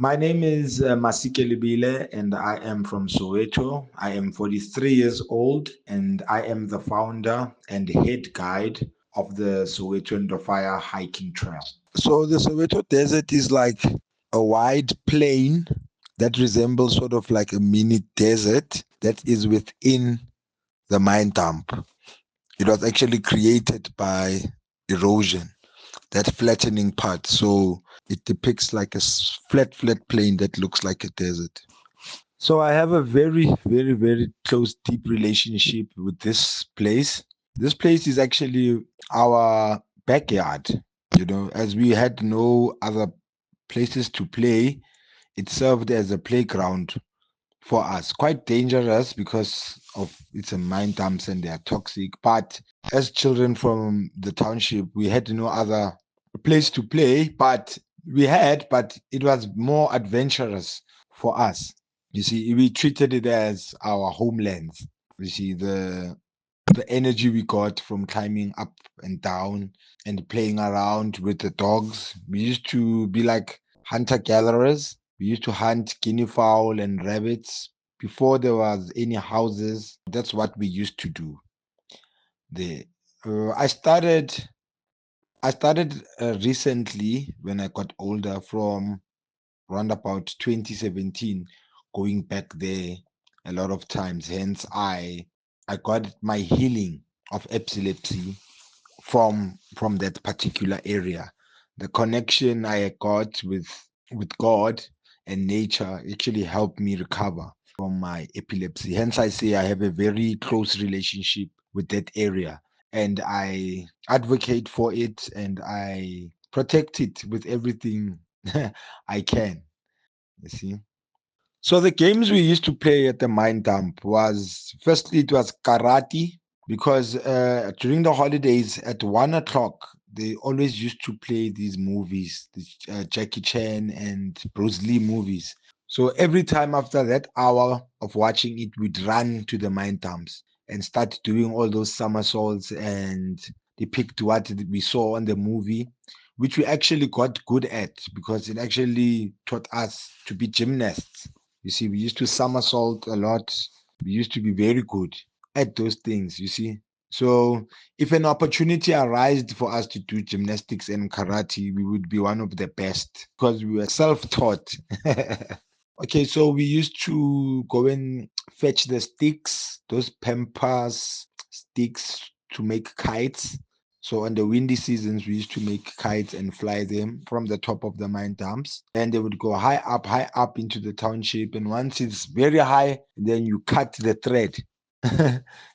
My name is Masike Lebele, and I am from Soweto. I am 43 years old, and I am the founder and head guide of the Soweto and Fire hiking trail. So the Soweto Desert is like a wide plain that resembles sort of like a mini desert that is within the mine dump. It was actually created by erosion, that flattening part. So it depicts like a flat plain that looks like a desert. So I have a very close, deep relationship with this place. This place is actually our backyard. As we had no other places to play, it served as a playground for us. Quite dangerous because of it's a mine dumps and they are toxic. But as children from the township, we had no other place to play, but it was more adventurous for us. You see, we treated it as our homeland. You see, the energy we got from climbing up and down and playing around with the dogs. We used to be like hunter gatherers. We used to hunt guinea fowl and rabbits before there was any houses. That's what we used to do there. Uh, I started I started recently when I got older from around about 2017 going back there a lot of times. Hence I got my healing of epilepsy from that particular area. The connection I got with God and nature actually helped me recover from my epilepsy. Hence I say I have a very close relationship with that area, and I advocate for it and I protect it with everything I can. You see. So the games we used to play at the mine dump was firstly it was karate because during the holidays at 1 o'clock they always used to play these movies, the Jackie Chan and Bruce Lee movies. So every time after that hour of watching it, we'd run to the mine dumps and start doing all those somersaults and depict what we saw on the movie, which we actually got good at because it actually taught us to be gymnasts. You see, we used to somersault a lot. We used to be very good at those things, you see. So if an opportunity arose for us to do gymnastics and karate, we would be one of the best because we were self-taught. Okay, so we used to go and fetch the sticks, those pampers sticks to make kites. So on the windy seasons, we used to make kites and fly them from the top of the mine dumps. And they would go high up into the township. And once it's very high, then you cut the thread.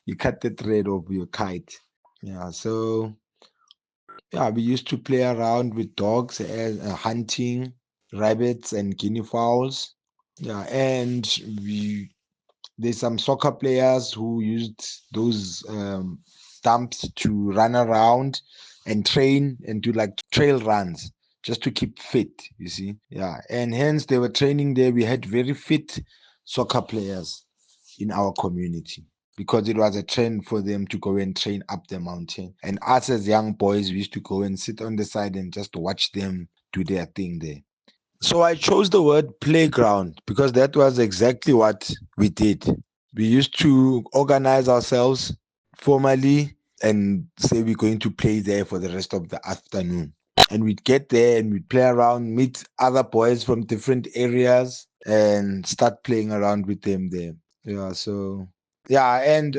You cut the thread of your kite. Yeah, so yeah, we used to play around with dogs and hunting rabbits and guinea fowls. Yeah, and we there's some soccer players who used those dumps to run around and train and do like trail runs just to keep fit, you see. Yeah, and hence they were training there. We had very fit soccer players in our community because it was a trend for them to go and train up the mountain. And us as young boys, we used to go and sit on the side and just watch them do their thing there. So I chose the word playground because that was exactly what we did. We used to organize ourselves formally and say we're going to play there for the rest of the afternoon. And we'd get there and we'd play around, meet other boys from different areas and start playing around with them there. Yeah, so yeah, and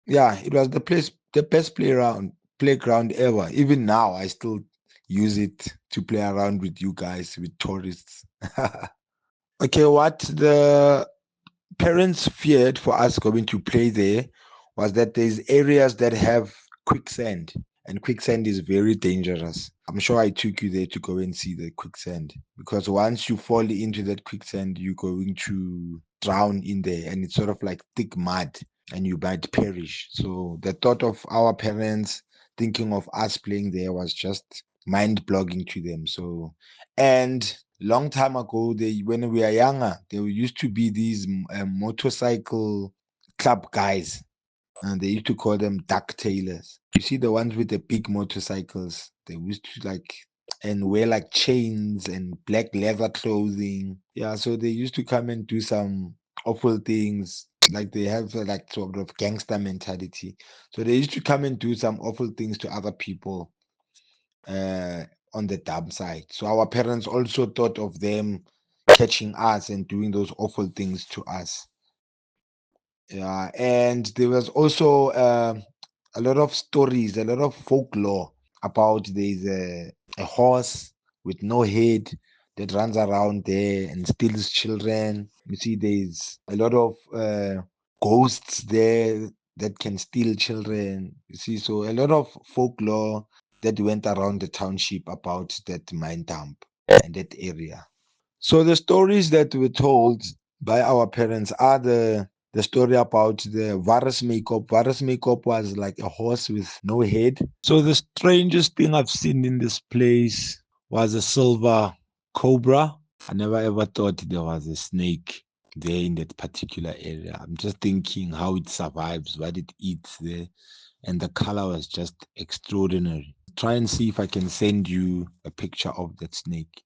yeah, it was the best playground ever. Even now I still use it to play around with you guys, with tourists. Okay, what the parents feared for us going to play there was that there's areas that have quicksand, and quicksand is very dangerous. I'm sure I took you there to go and see the quicksand because once you fall into that quicksand, you're going to drown in there, and it's sort of like thick mud, and you might perish. So the thought of our parents thinking of us playing there was just mind blogging to them. So, and long time ago, they when we were younger, there used to be these motorcycle club guys, and they used to call them duck tailors. You see the ones with the big motorcycles. They used to like and wear like chains and black leather clothing. Yeah, so they used to come and do some awful things. Like they have like sort of gangster mentality. So they used to come and do some awful things to other people uh, on the dam side. So our parents also thought of them catching us and doing those awful things to us. Yeah, and there was also a lot of stories, a lot of folklore about there's a horse with no head that runs around there and steals children. You see, there's a lot of ghosts there that can steal children. You see, so a lot of folklore that went around the township about that mine dump and that area. So the stories that were told by our parents are the story about the Varus makeup. Varus makeup was like a horse with no head. So the strangest thing I've seen in this place was a silver cobra. I never ever thought there was a snake there in that particular area. I'm just thinking how it survives, what it eats there, and the color was just extraordinary. Try and see if I can send you a picture of that snake.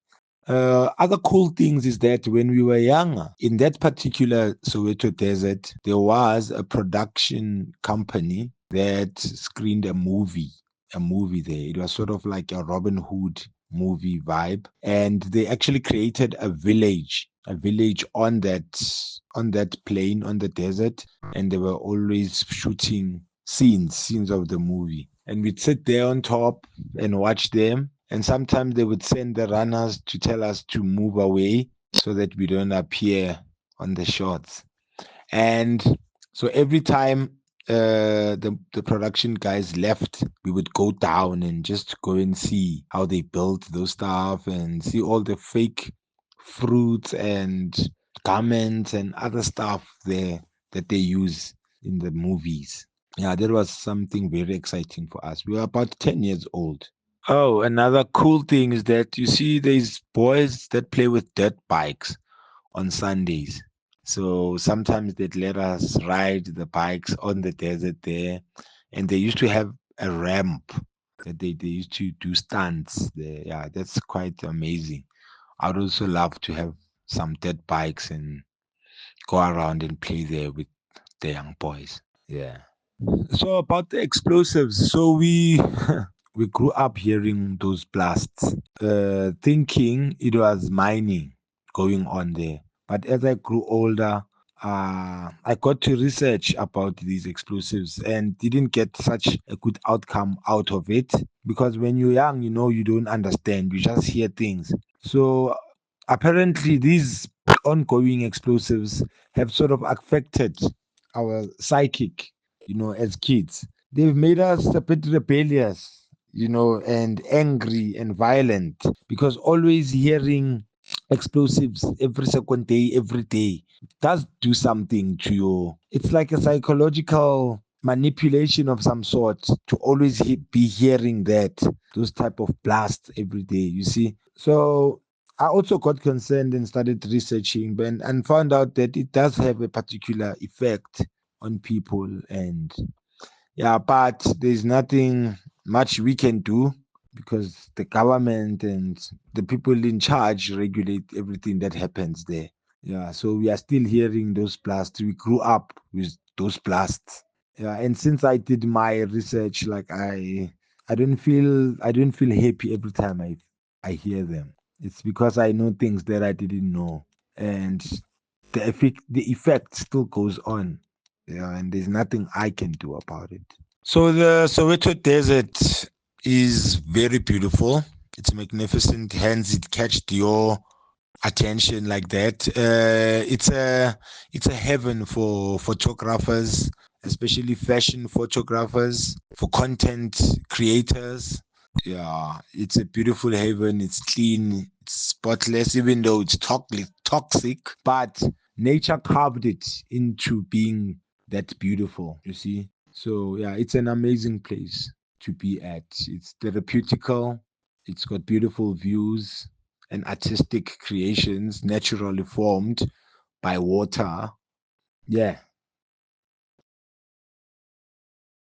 Other cool things is that when we were younger, in that particular Soweto desert, there was a production company that screened a movie there. It was sort of like a Robin Hood movie vibe, and they actually created a village on that plain on the desert, and they were always shooting scenes of the movie, and we'd sit there on top and watch them. And sometimes they would send the runners to tell us to move away so that we don't appear on the shots. And so every time the production guys left, we would go down and just go and see how they built those stuff and see all the fake fruits and garments and other stuff there that they use in the movies. Yeah, that was something very exciting for us. We were about 10 years old. Oh, another cool thing is that you see these boys that play with dirt bikes on Sundays. So sometimes they'd let us ride the bikes on the desert there. And they used to have a ramp that they used to do stunts there. Yeah, that's quite amazing. I'd also love to have some dirt bikes and go around and play there with the young boys. Yeah. So about the explosives, so we we grew up hearing those blasts, thinking it was mining going on there. But as I grew older, I got to research about these explosives and didn't get such a good outcome out of it because when you're young, you know, you don't understand, you just hear things. So apparently, these ongoing explosives have sort of affected our psychic, you know, as kids. They've made us a bit rebellious, you know, and angry and violent because always hearing explosives every second day, every day, does do something to you. It's like a psychological manipulation of some sort to always be hearing those type of blasts every day, you see. So I also got concerned and started researching and found out that it does have a particular effect on people. And yeah, but there's nothing much we can do because the government and the people in charge regulate everything that happens there. Yeah, so we are still hearing those blasts. We grew up with those blasts. Yeah, and since I did my research, like I don't feel happy every time I hear them. It's because I know things that I didn't know, and the effect still goes on. Yeah, and there's nothing I can do about it. So the Soweto Desert is very beautiful. It's magnificent. Hence, it catched your attention like that. It's a heaven for photographers, especially fashion photographers, for content creators. Yeah, it's a beautiful haven. It's clean, it's spotless, even though it's toxic. But nature carved it into being that beautiful. You see, so yeah, it's an amazing place to be at. It's therapeutical. It's got beautiful views and artistic creations naturally formed by water. Yeah,